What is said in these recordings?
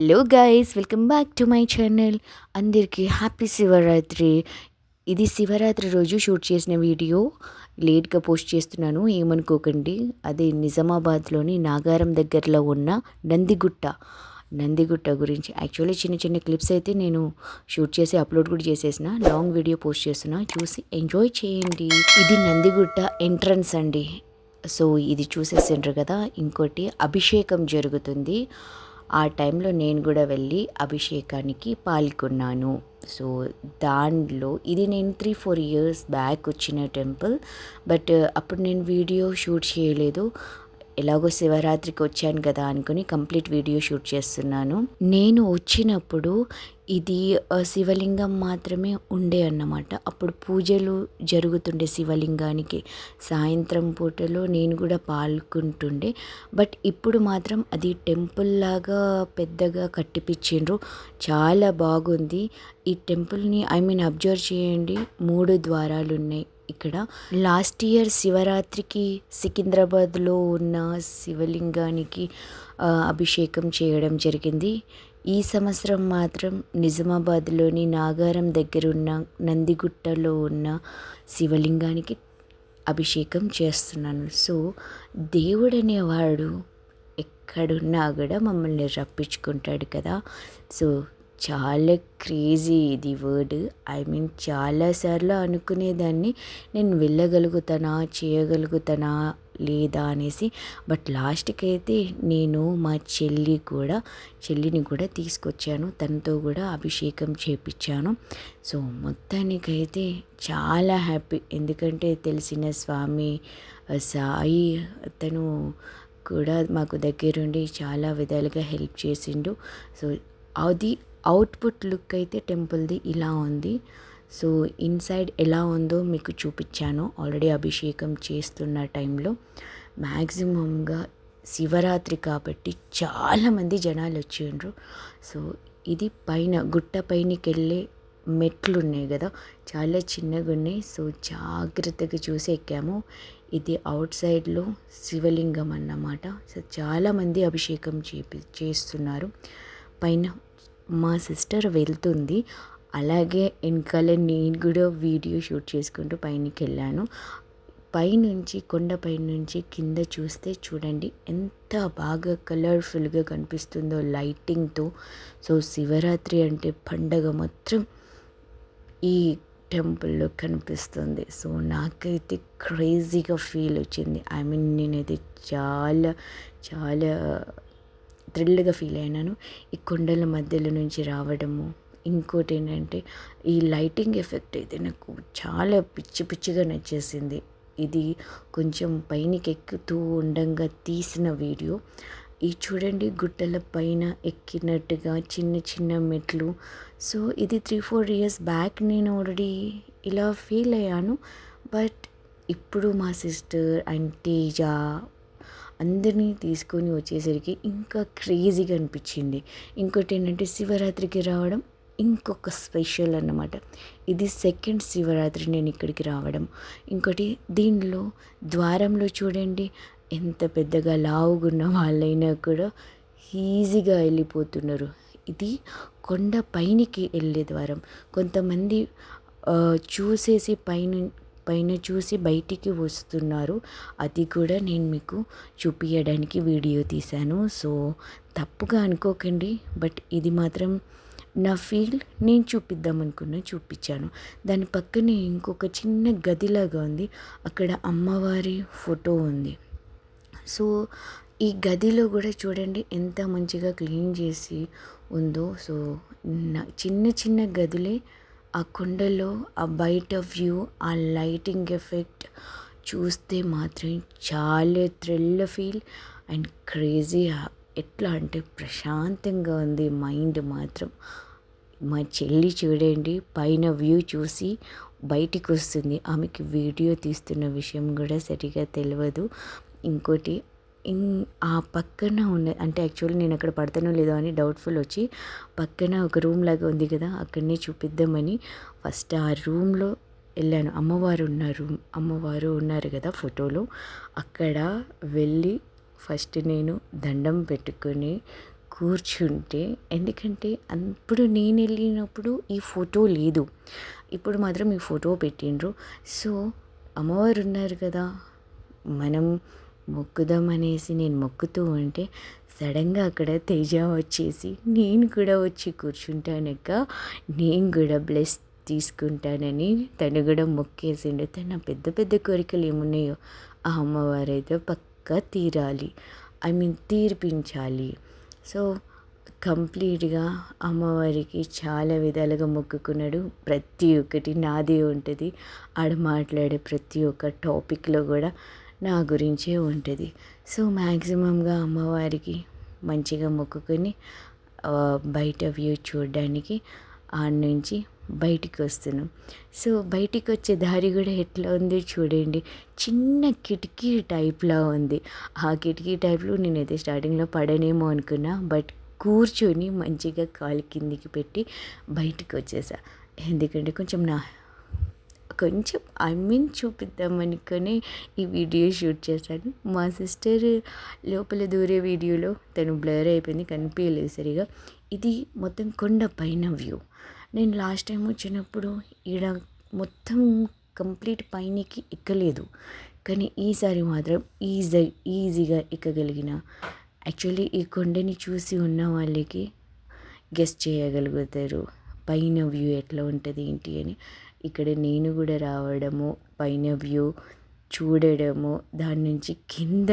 Hello guys, welcome back to my channel. అందరికీ happy Shivaratri. ఇది శివరాత్రి రోజు షూట్ చేసిన వీడియో. లేట్గా పోస్ట్ చేస్తున్నాను, ఏమనుకోకండి. అది నిజామాబాద్లోని నాగారం దగ్గరలో ఉన్న నందిగుట్ట నందిగుట్ట గురించి యాక్చువల్లీ చిన్న చిన్న క్లిప్స్ అయితే నేను షూట్ చేసి అప్లోడ్ కూడా చేసేసిన. లాంగ్ వీడియో పోస్ట్ చేస్తున్నా, చూసి ఎంజాయ్ చేయండి. ఇది నందిగుట్ట ఎంట్రన్స్ అండి. సో ఇది చూసేసిండ్రు కదా. ఇంకోటి అభిషేకం జరుగుతుంది. ఆ టైంలో నేను కూడా వెళ్ళి అభిషేకానికి పాల్గొన్నాను. సో దానిలో ఇది నేను 3-4 ఇయర్స్ బ్యాక్ వచ్చిన టెంపుల్. బట్ అప్పుడు నేను వీడియో షూట్ చేయలేదు. ఎలాగో శివరాత్రికి వచ్చాను కదా అనుకుని కంప్లీట్ వీడియో షూట్ చేస్తున్నాను. నేను వచ్చినప్పుడు ఇది శివలింగం మాత్రమే ఉండే అన్నమాట. అప్పుడు పూజలు జరుగుతుండే శివలింగానికి. సాయంత్రం పూటలో నేను కూడా పాల్గొంటుండే. బట్ ఇప్పుడు మాత్రం అది టెంపుల్ లాగా పెద్దగా కట్టిపించిండ్రు. చాలా బాగుంది. ఈ టెంపుల్ని అబ్జర్వ్ చేయండి, 3 ద్వారాలు ఉన్నాయి ఇక్కడ. లాస్ట్ ఇయర్ శివరాత్రికి సికింద్రాబాద్లో ఉన్న శివలింగానికి అభిషేకం చేయడం జరిగింది. ఈ సంవత్సరం మాత్రం నిజామాబాద్లోని నాగారం దగ్గర ఉన్న నందిగుట్టలో ఉన్న శివలింగానికి అభిషేకం చేస్తున్నాను. సో దేవుడు అనేవాడు ఎక్కడున్నా కూడా మమ్మల్ని రప్పించుకుంటాడు కదా. సో చాలా క్రేజీ ఇది వర్డ్. చాలాసార్లు అనుకునేదాన్ని, నేను వెళ్ళగలుగుతానా, చేయగలుగుతానా లేదా అనేసి. బట్ లాస్ట్కి అయితే నేను మా చెల్లిని కూడా తీసుకొచ్చాను. తనతో కూడా అభిషేకం చేపించాను. సో మొత్తానికైతే చాలా హ్యాపీ. ఎందుకంటే తెలిసిన స్వామి సాయి తను కూడా మాకు దగ్గరుండి చాలా విధాలుగా హెల్ప్ చేసిండు. సో అది అవుట్పుట్ లుక్ అయితే టెంపుల్ది ఇలా ఉంది. సో ఇన్సైడ్ ఎలా ఉందో మీకు చూపించాను ఆల్రెడీ అభిషేకం చేస్తున్న టైంలో. మ్యాక్సిమంగా శివరాత్రి కాబట్టి చాలామంది జనాలు వచ్చిండ్రు. సో ఇది పైన గుట్ట పైనకి వెళ్ళే మెట్లు ఉన్నాయి కదా, చాలా చిన్నగా ఉన్నాయి. సో జాగ్రత్తగా చూసి ఎక్కాము. ఇది అవుట్ సైడ్లో శివలింగం అన్నమాట. సో చాలామంది అభిషేకం చేస్తున్నారు. పైన మా సిస్టర్ వెళ్తుంది, అలాగే వెనకాల నేను కూడా వీడియో షూట్ చేసుకుంటూ పైనకి వెళ్ళాను. పైనుంచి కొండపై నుంచి కింద చూస్తే చూడండి ఎంత బాగా కలర్ఫుల్గా కనిపిస్తుందో లైటింగ్తో. సో శివరాత్రి అంటే పండగ మొత్తం ఈ టెంపుల్లో కనిపిస్తుంది. సో నాకైతే క్రేజీగా ఫీల్ వచ్చింది. నేనైతే చాలా చాలా థ్రిల్గా ఫీల్ అయినాను. ఈ కొండల మధ్యలో నుంచి రావడము. ఇంకోటి ఏంటంటే ఈ లైటింగ్ ఎఫెక్ట్ అయితే నాకు చాలా పిచ్చిగా నచ్చేసింది. ఇది కొంచెం పైనకి ఎక్కుతూ ఉండంగా తీసిన వీడియో. ఈ చూడండి గుట్టల పైన ఎక్కినట్టుగా చిన్న చిన్న మెట్లు. సో ఇది 3-4 ఇయర్స్ బ్యాక్ నేను ఆల్రెడీ ఇలా ఫీల్ అయ్యాను. బట్ ఇప్పుడు మా సిస్టర్ అండ్ తేజ అందరినీ తీసుకొని వచ్చేసరికి ఇంకా క్రేజీగా అనిపించింది. ఇంకోటి ఏంటంటే శివరాత్రికి రావడం ఇంకొక స్పెషల్ అన్నమాట. ఇది సెకండ్ శివరాత్రి నేను ఇక్కడికి రావడం. ఇంకోటి దీనిలో ద్వారంలో చూడండి ఎంత పెద్దగా లావుగున్న వాళ్ళైనా కూడా ఈజీగా వెళ్ళిపోతున్నారు. ఇది కొండ పైనకి వెళ్ళే ద్వారం. కొంతమంది చూసేసి పైన చూసి బయటికి వస్తున్నారు. అది కూడా నేను మీకు చూపించడానికి వీడియో తీశాను. సో తప్పుగా అనుకోకండి. బట్ ఇది మాత్రం నా ఫీల్, నేను చూపించాను. దాని పక్కనే ఇంకొక చిన్న గదిలాగా ఉంది. అక్కడ అమ్మవారి ఫోటో ఉంది. సో ఈ గదిలో కూడా చూడండి ఎంత మంచిగా క్లీన్ చేసి ఉందో. సో చిన్న చిన్న గదులే ఆ కొండలో ఆ బయట వ్యూ, ఆ లైటింగ్ ఎఫెక్ట్ చూస్తే మాత్రం చాలా థ్రిల్ ఫీల్ అండ్ క్రేజీ. ఎట్లా అంటే ప్రశాంతంగా ఉంది మైండ్ మాత్రం. మా చెల్లి చూడండి పైన వ్యూ చూసి బయటికి వస్తుంది. ఆమెకి వీడియో తీస్తున్న విషయం కూడా సరిగా తెలియదు. ఇంకోటి ఆ పక్కన ఉన్న యాక్చువల్లీ నేను అక్కడ పడతానో లేదో అని డౌట్ఫుల్ వచ్చి పక్కన ఒక రూమ్ లాగా ఉంది కదా, అక్కడనే చూపిద్దామని ఫస్ట్ ఆ రూమ్లో వెళ్ళాను. అమ్మవారు ఉన్నారు కదా ఫోటోలో. అక్కడ వెళ్ళి ఫస్ట్ నేను దండం పెట్టుకొని కూర్చుంటే, ఎందుకంటే అప్పుడు నేను వెళ్ళినప్పుడు ఈ ఫోటో లేదు, ఇప్పుడు మాత్రం ఈ ఫోటో పెట్టిండ్రు. సో అమ్మవారు ఉన్నారు కదా, మనం మొక్కుదాం అనేసి నేను మొక్కుతూ ఉంటే సడన్గా అక్కడ తేజ వచ్చేసి నేను కూడా వచ్చి కూర్చుంటానక్క, నేను కూడా బ్లెస్ తీసుకుంటానని తను కూడా మొక్కేసిండు. తన పెద్ద పెద్ద కోరికలు ఏమున్నాయో ఆ అమ్మవారైతే పక్కా తీరాలి, ఐ మీన్ తీర్పించాలి. సో కంప్లీట్గా అమ్మవారికి చాలా విధాలుగా మొక్కుకున్నాడు. ప్రతి ఒక్కటి నాదే ఉంటుంది, ఆడ మాట్లాడే ప్రతి ఒక్క టాపిక్లో కూడా నా గురించే ఉంటుంది. సో మ్యాక్సిమంగా అమ్మవారికి మంచిగా మొక్కుకొని బయట వ్యూ చూడడానికి ఆడ నుంచి బయటికి వస్తున్నాం. సో బయటికి వచ్చే దారి కూడా ఎట్లా ఉంది చూడండి, చిన్న కిటికీ టైప్లా ఉంది. ఆ కిటికీ టైప్లో నేనైతే స్టార్టింగ్లో పడనేమో అనుకున్నా, బట్ కూర్చొని మంచిగా కాలు కిందికి పెట్టి బయటికి వచ్చేసా. ఎందుకంటే కొంచెం ఐ మీన్ చూపిద్దామనుకొని ఈ వీడియో షూట్ చేశాను. మా సిస్టర్ లోపల దూరే వీడియోలో తను బ్లర్ అయిపోయింది, కనిపించలేదు సరిగా. ఇది మొత్తం కొండ పైన వ్యూ. నేను లాస్ట్ టైం వచ్చినప్పుడు ఈడ మొత్తం కంప్లీట్ పైనకి ఎక్కలేదు, కానీ ఈసారి మాత్రం ఈజీగా ఎక్కగలిగిన. యాక్చువల్లీ ఈ కొండని చూసి ఉన్న వాళ్ళకి గెస్ చేయగలుగుతారు పైన వ్యూ ఎట్లా ఉంటుంది ఏంటి అని. ఇక్కడ నేను కూడా రావడము, పైన వ్యూ చూడడము, దాని నుంచి కింద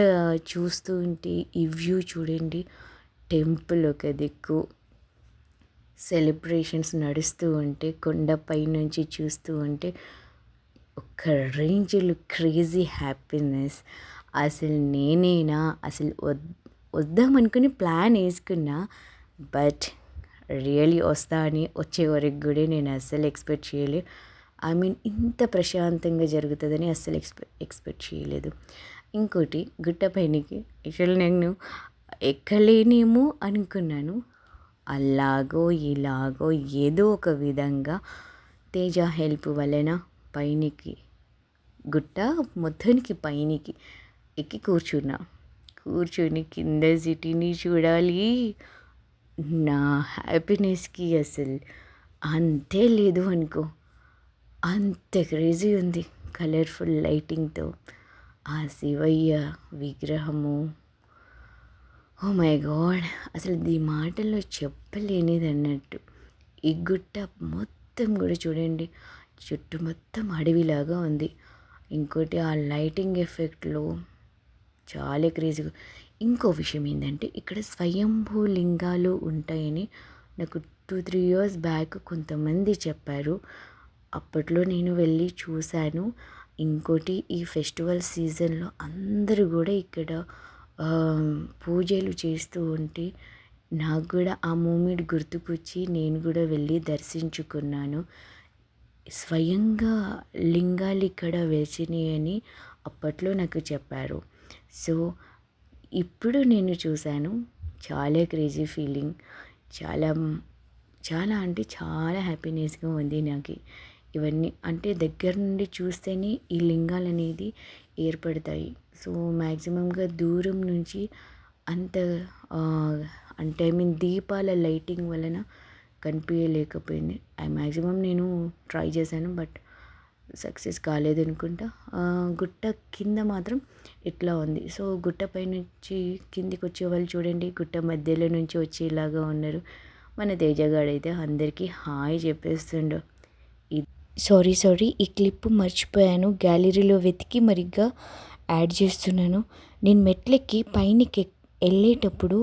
చూస్తూ ఉంటే ఈ వ్యూ చూడండి, టెంపుల్ ఒక దిక్కు, సెలబ్రేషన్స్ నడుస్తూ ఉంటే కొండపై నుంచి చూస్తూ ఉంటే ఒక రేంజ్లో క్రేజీ హ్యాపీనెస్. అసలు నేనేనా అసలు వద్దామనుకుని ప్లాన్ వేసుకున్నా, బట్ రియలీ వస్తా అని వచ్చే వరకు కూడా నేను అస్సలు ఎక్స్పెక్ట్ చేయలేదు. ఐ మీన్ ఇంత ప్రశాంతంగా జరుగుతుందని అస్సలు ఎక్స్పెక్ట్ చేయలేదు. ఇంకోటి గుట్ట పైనకి యాక్చువల్లీ నేను ఎక్కలేనేమో అనుకున్నాను, అలాగో ఇలాగో ఏదో ఒక విధంగా తేజ హెల్ప్ వలన పైనకి గుట్ట మొత్తానికి పైనకి ఎక్కి కూర్చొని కింద సిటీని చూడాలి. నా హ్యాపీనెస్కి అసలు అంతే లేదు అనుకో, అంత క్రేజీ ఉంది. కలర్ఫుల్ లైటింగ్తో ఆ శివయ్య విగ్రహము, ఓ మై గాడ్, అసలు ఈ మాటల్లో చెప్పలేనిది అన్నట్టు. ఈ గుట్ట మొత్తం కూడా చూడండి, చుట్టూ మొత్తం అడవిలాగా ఉంది. ఇంకోటి ఆ లైటింగ్ ఎఫెక్ట్లో చాలా క్రేజీగా. ఇంకో విషయం ఏంటంటే ఇక్కడ స్వయంభూ లింగాలు ఉంటాయని నాకు 2-3 years బ్యాక్ కొంతమంది చెప్పారు. అప్పట్లో నేను వెళ్ళి చూశాను. ఇంకోటి ఈ ఫెస్టివల్ సీజన్లో అందరూ కూడా ఇక్కడ పూజలు చేస్తూ ఉంటే నాకు కూడా ఆ మూమెంట్ గుర్తుకొచ్చి నేను కూడా వెళ్ళి దర్శించుకున్నాను. స్వయంగా లింగాలు ఇక్కడ వెలిసినాయి అని అప్పట్లో నాకు చెప్పారు. సో ఇప్పుడు నేను చూశాను, చాలా క్రేజీ ఫీలింగ్, చాలా చాలా అంటే చాలా హ్యాపీనెస్గా ఉంది నాకు. ఇవన్నీ అంటే దగ్గర నుండి చూస్తేనే ఈ లింగాలు అనేది ఏర్పడతాయి. సో మ్యాక్సిమంగా దూరం నుంచి అంత అంటే ఐ మీన్ దీపాల లైటింగ్ వలన కనిపించలేకపోయింది. మ్యాక్సిమం నేను ట్రై చేశాను, బట్ సక్సెస్ కాలేదు అనుకుంటా. గుట్ట కింద మాత్రం ఇట్లా ఉంది. సో గుట్ట పై నుంచి కిందికి వచ్చే వాళ్ళు చూడండి, గుట్ట మధ్యలో నుంచి వచ్చేలాగా ఉన్నారు. మన తేజగాడైతే అందరికీ హాయ్ చెప్పేస్తుండు. సారీ ఈ క్లిప్ మర్చిపోయాను, గ్యాలరీలో వెతికి మరిగ్గా యాడ్ చేస్తున్నాను. నేను మెట్లెక్కి పైనకి వెళ్ళేటప్పుడు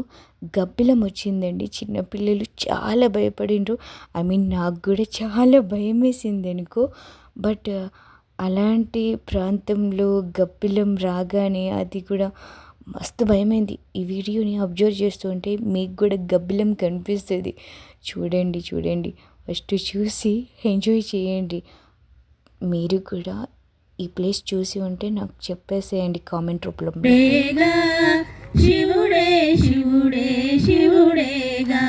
గబ్బిలం వచ్చిందండి. చిన్నపిల్లలు చాలా భయపడిండ్రు. ఐ మీన్ నాకు కూడా చాలా భయం వేసింది అనుకో. బట్ అలాంటి ప్రాంతంలో గబ్బిలం రాగానే అది కూడా మస్తు భయమైంది. ఈ వీడియోని అబ్జర్వ్ చేస్తూ ఉంటే మీకు కూడా గబ్బిలం కనిపిస్తుంది. చూడండి ఫస్ట్ చూసి ఎంజాయ్ చేయండి. మీరు కూడా ఈ ప్లేస్ చూసి ఉంటే నాకు చెప్పేసేయండి కామెంట్ రూపంలో. శివుడే శివుడే శివుడేగా,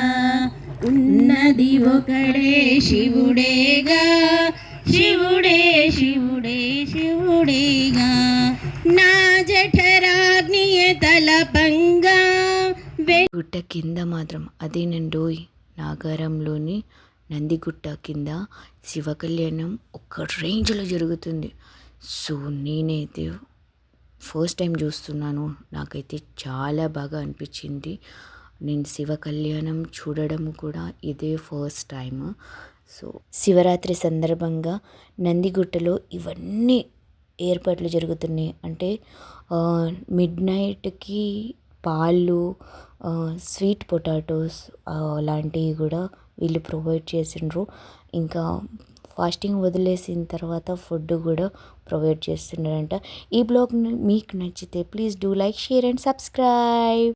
ఉన్నది ఒకడే శివుడేగా, శివుడే శివుడే శివుడేగా. నా జఠరాగ్నియ తలపంగా గుట్ట కింద మాత్రం అదేనండోయ్ నాగారంలోని నందిగుట్ట కింద శివ కళ్యాణం ఒక రేంజ్లో జరుగుతుంది. సో నేనైతే ఫస్ట్ టైం చూస్తున్నాను. నాకైతే చాలా బాగా అనిపించింది. నేను శివ కళ్యాణం చూడడం కూడా ఇదే ఫస్ట్ టైం. సో శివరాత్రి సందర్భంగా నందిగుట్టలో ఇవన్నీ ఏర్పాట్లు జరుగుతున్నాయి. అంటే మిడ్ నైట్కి పాలు, స్వీట్ పొటాటోస్ అలాంటివి కూడా వీళ్ళు ప్రొవైడ్ చేసిండ్రు. ఇంకా ఫాస్టింగ్ వదిలేసిన తర్వాత ఫుడ్ కూడా ప్రొవైడ్ చేస్తున్నారంట. ఈ బ్లాగ్ మీకు నచ్చితే please do like, share and subscribe.